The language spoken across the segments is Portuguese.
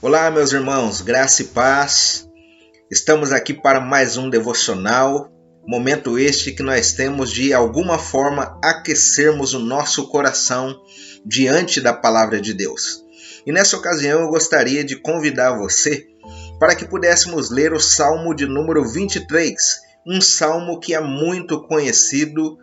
Olá, meus irmãos, graça e paz. Estamos aqui para mais um devocional, momento este que nós temos de alguma forma aquecermos o nosso coração diante da palavra de Deus. E nessa ocasião eu gostaria de convidar você para que pudéssemos ler o Salmo de número 23, um salmo que é muito conhecido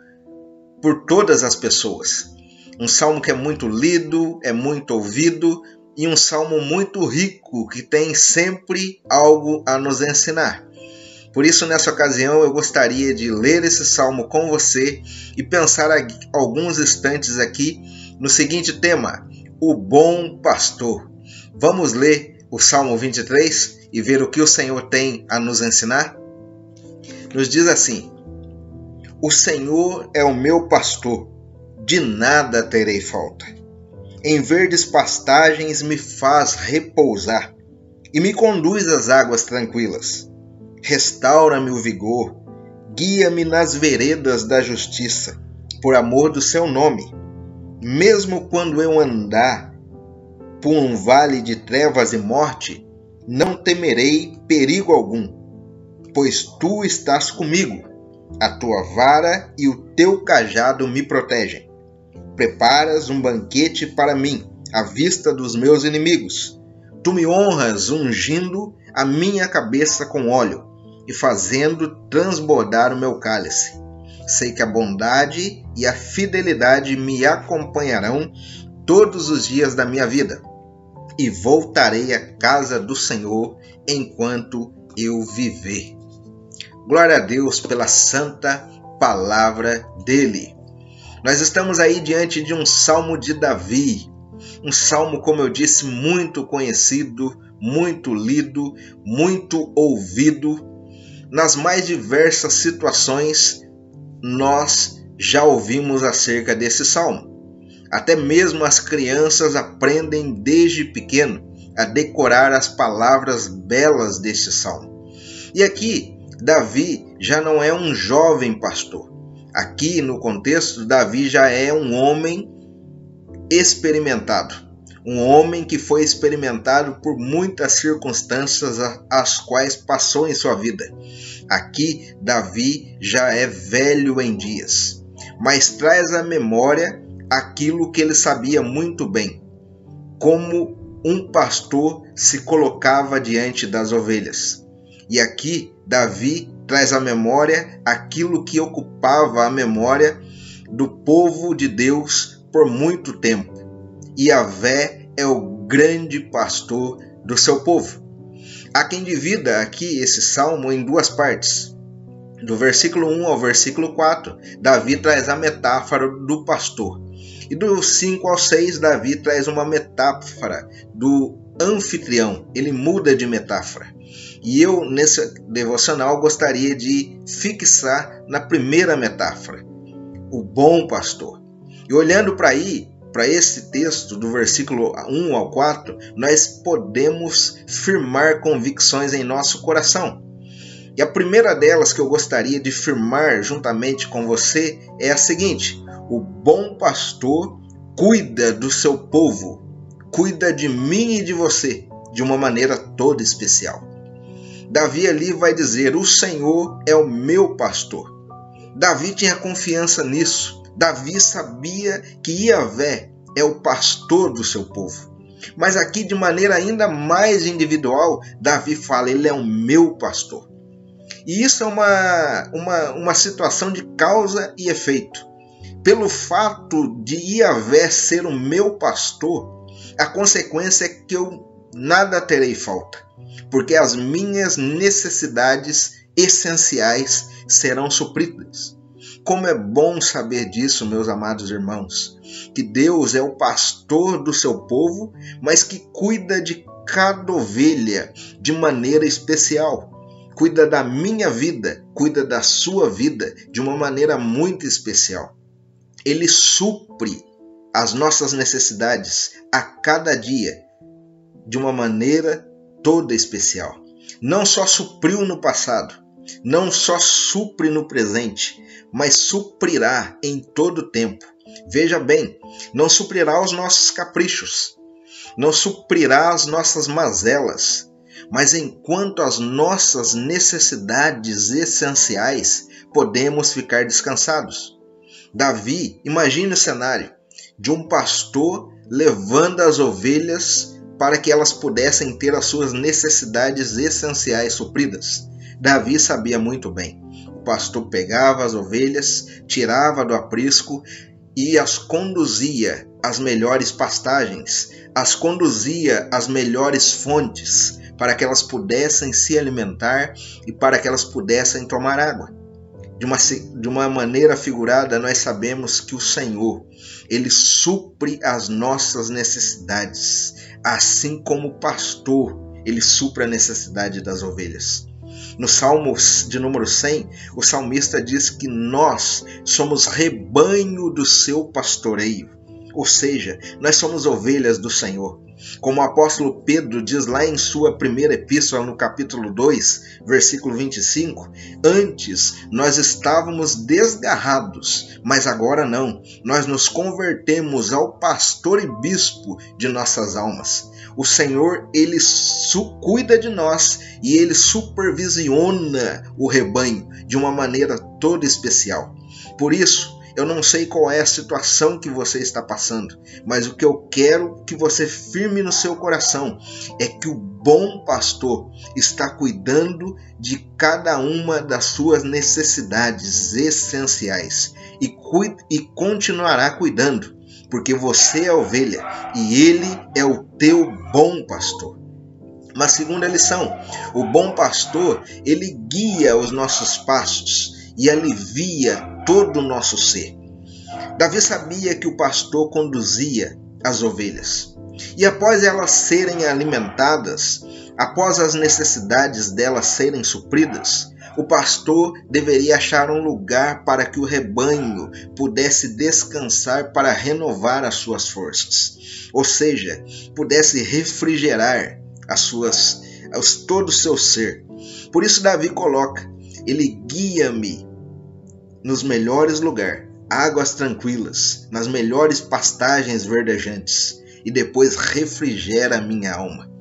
por todas as pessoas. Um salmo que é muito lido, é muito ouvido, e um salmo muito rico que tem sempre algo a nos ensinar. Por isso, nessa ocasião, eu gostaria de ler esse salmo com você e pensar alguns instantes aqui no seguinte tema: o bom pastor. Vamos ler o Salmo 23 e ver o que o Senhor tem a nos ensinar? Nos diz assim: o Senhor é o meu pastor, de nada terei falta. Em verdes pastagens me faz repousar e me conduz às águas tranquilas. Restaura-me o vigor, guia-me nas veredas da justiça, por amor do seu nome. Mesmo quando eu andar por um vale de trevas e morte, não temerei perigo algum, pois tu estás comigo. A tua vara e o teu cajado me protegem. Preparas um banquete para mim, à vista dos meus inimigos. Tu me honras ungindo a minha cabeça com óleo e fazendo transbordar o meu cálice. Sei que a bondade e a fidelidade me acompanharão todos os dias da minha vida, e voltarei à casa do Senhor enquanto eu viver. Glória a Deus pela santa palavra dele. Nós estamos aí diante de um salmo de Davi, um salmo, como eu disse, muito conhecido, muito lido, muito ouvido. Nas mais diversas situações, nós já ouvimos acerca desse salmo. Até mesmo as crianças aprendem desde pequeno a decorar as palavras belas deste salmo. E aqui, Davi já não é um jovem pastor. Aqui, no contexto, Davi já é um homem experimentado. Um homem que foi experimentado por muitas circunstâncias as quais passou em sua vida. Aqui, Davi já é velho em dias, mas traz à memória aquilo que ele sabia muito bem, como um pastor se colocava diante das ovelhas. E aqui, Davi traz à memória aquilo que ocupava a memória do povo de Deus por muito tempo. Yahvé é o grande pastor do seu povo. Há quem divida aqui esse salmo em duas partes. Do versículo 1 ao versículo 4, Davi traz a metáfora do pastor. E do 5 ao 6, Davi traz uma metáfora do anfitrião. Ele muda de metáfora. E eu, nesse devocional, gostaria de fixar na primeira metáfora, o bom pastor. E olhando para esse texto, do versículo 1 ao 4, nós podemos firmar convicções em nosso coração. E a primeira delas que eu gostaria de firmar juntamente com você é a seguinte: o bom pastor cuida do seu povo, cuida de mim e de você, de uma maneira toda especial. Davi ali vai dizer: o Senhor é o meu pastor. Davi tinha confiança nisso. Davi sabia que Yahvé é o pastor do seu povo. Mas aqui, de maneira ainda mais individual, Davi fala: ele é o meu pastor. E isso é uma situação de causa e efeito. Pelo fato de Yahvé ser o meu pastor, a consequência é que eu nada terei falta, porque as minhas necessidades essenciais serão supridas. Como é bom saber disso, meus amados irmãos, que Deus é o pastor do seu povo, mas que cuida de cada ovelha de maneira especial. Cuida da minha vida, cuida da sua vida de uma maneira muito especial. Ele supre as nossas necessidades a cada dia de uma maneira toda especial. Não só supriu no passado, não só supre no presente, mas suprirá em todo o tempo. Veja bem, não suprirá os nossos caprichos. não suprirá as nossas mazelas, mas enquanto as nossas necessidades essenciais, podemos ficar descansados. Davi, imagine o cenário de um pastor levando as ovelhas para que elas pudessem ter as suas necessidades essenciais supridas. Davi sabia muito bem. O pastor pegava as ovelhas, tirava do aprisco e as conduzia às melhores pastagens, as conduzia às melhores fontes, para que elas pudessem se alimentar e para que elas pudessem tomar água. De uma maneira figurada, nós sabemos que o Senhor, Ele supre as nossas necessidades, assim como o pastor, Ele supre a necessidade das ovelhas. No Salmo de número 100, o salmista diz que nós somos rebanho do seu pastoreio, ou seja, nós somos ovelhas do Senhor. Como o apóstolo Pedro diz lá em sua primeira epístola, no capítulo 2, versículo 25, antes nós estávamos desgarrados, mas agora não, nós nos convertemos ao pastor e bispo de nossas almas. O Senhor, Ele cuida de nós e Ele supervisiona o rebanho de uma maneira toda especial. Por isso, eu não sei qual é a situação que você está passando, mas o que eu quero que você firme no seu coração é que o bom pastor está cuidando de cada uma das suas necessidades essenciais e continuará cuidando, porque você é ovelha e Ele é o teu bom pastor. Uma segunda lição: o bom pastor, ele guia os nossos passos e alivia todo o nosso ser. Davi sabia que o pastor conduzia as ovelhas, e após elas serem alimentadas, após as necessidades delas serem supridas, o pastor deveria achar um lugar para que o rebanho pudesse descansar para renovar as suas forças, ou seja, pudesse refrigerar todo o seu ser. Por isso Davi coloca: Ele guia-me nos melhores lugares, águas tranquilas, nas melhores pastagens verdejantes, e depois refrigera a minha alma.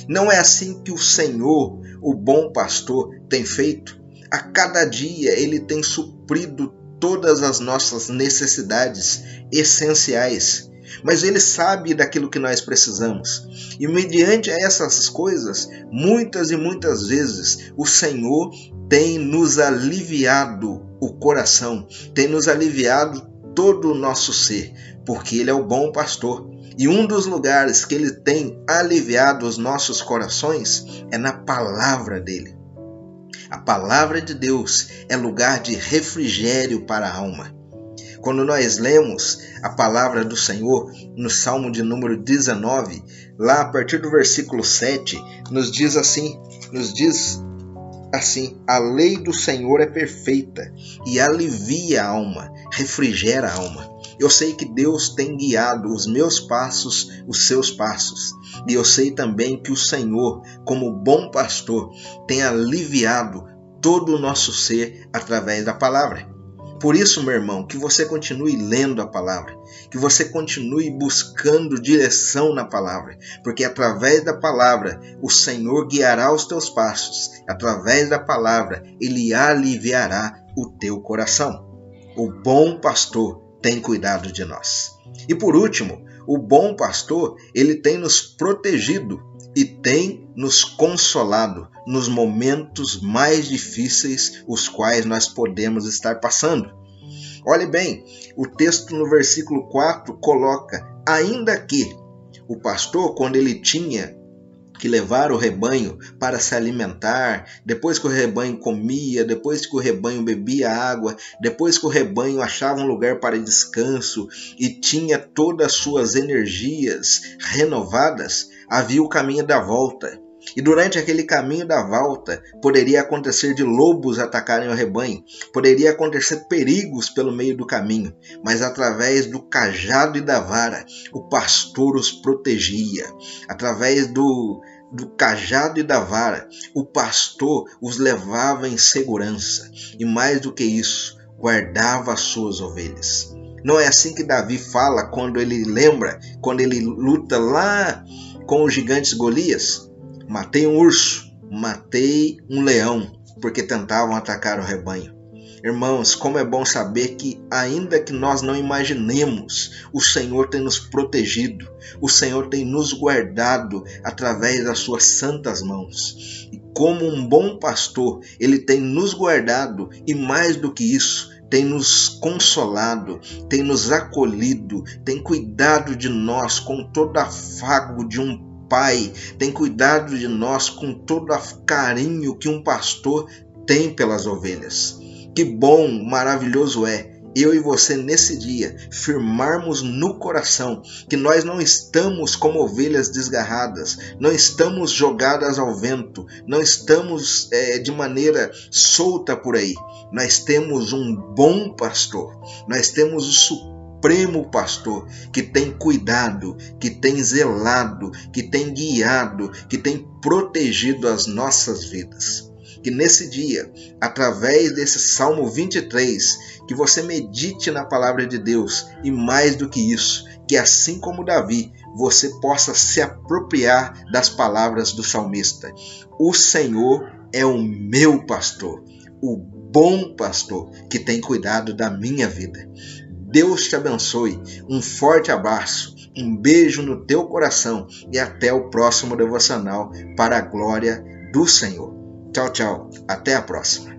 Não é assim que o Senhor, o bom pastor, tem feito? A cada dia Ele tem suprido todas as nossas necessidades essenciais, mas Ele sabe daquilo que nós precisamos. E mediante essas coisas, muitas e muitas vezes, o Senhor tem nos aliviado o coração, tem nos aliviado todo o nosso ser, porque Ele é o bom pastor. E um dos lugares que Ele tem aliviado os nossos corações é na palavra dEle. A palavra de Deus é lugar de refrigério para a alma. Quando nós lemos a palavra do Senhor no Salmo de número 19, lá a partir do versículo 7, nos diz assim: a lei do Senhor é perfeita e alivia a alma, refrigera a alma. Eu sei que Deus tem guiado os meus passos, os seus passos. E eu sei também que o Senhor, como bom pastor, tem aliviado todo o nosso ser através da palavra. Por isso, meu irmão, que você continue lendo a palavra, que você continue buscando direção na palavra, porque através da palavra o Senhor guiará os teus passos, através da palavra Ele aliviará o teu coração. O bom pastor tem cuidado de nós. E por último, o bom pastor, ele tem nos protegido e tem nos consolado nos momentos mais difíceis os quais nós podemos estar passando. Olhe bem, o texto no versículo 4 coloca: ainda que o pastor, quando ele tinha que levar o rebanho para se alimentar, depois que o rebanho comia, depois que o rebanho bebia água, depois que o rebanho achava um lugar para descanso e tinha todas as suas energias renovadas, havia o caminho da volta. E durante aquele caminho da volta, poderia acontecer de lobos atacarem o rebanho, poderia acontecer perigos pelo meio do caminho, mas através do cajado e da vara, o pastor os protegia. Através do cajado e da vara, o pastor os levava em segurança e, mais do que isso, guardava as suas ovelhas. Não é assim que Davi fala quando ele luta lá com os gigantes Golias? Matei um urso, matei um leão, porque tentavam atacar o rebanho. Irmãos, como é bom saber que, ainda que nós não imaginemos, o Senhor tem nos protegido, o Senhor tem nos guardado através das suas santas mãos. E como um bom pastor, Ele tem nos guardado e, mais do que isso, tem nos consolado, tem nos acolhido, tem cuidado de nós com todo afago de um pai, tem cuidado de nós com todo o carinho que um pastor tem pelas ovelhas. Que bom, maravilhoso é eu e você nesse dia firmarmos no coração que nós não estamos como ovelhas desgarradas, não estamos jogadas ao vento, não estamos de maneira solta por aí. Nós temos um bom pastor, nós temos o Supremo Pastor que tem cuidado, que tem zelado, que tem guiado, que tem protegido as nossas vidas. Que nesse dia, através desse Salmo 23, que você medite na palavra de Deus e, mais do que isso, que assim como Davi, você possa se apropriar das palavras do salmista. O Senhor é o meu pastor, o bom pastor que tem cuidado da minha vida. Deus te abençoe, um forte abraço, um beijo no teu coração e até o próximo devocional para a glória do Senhor. Tchau, tchau. Até a próxima.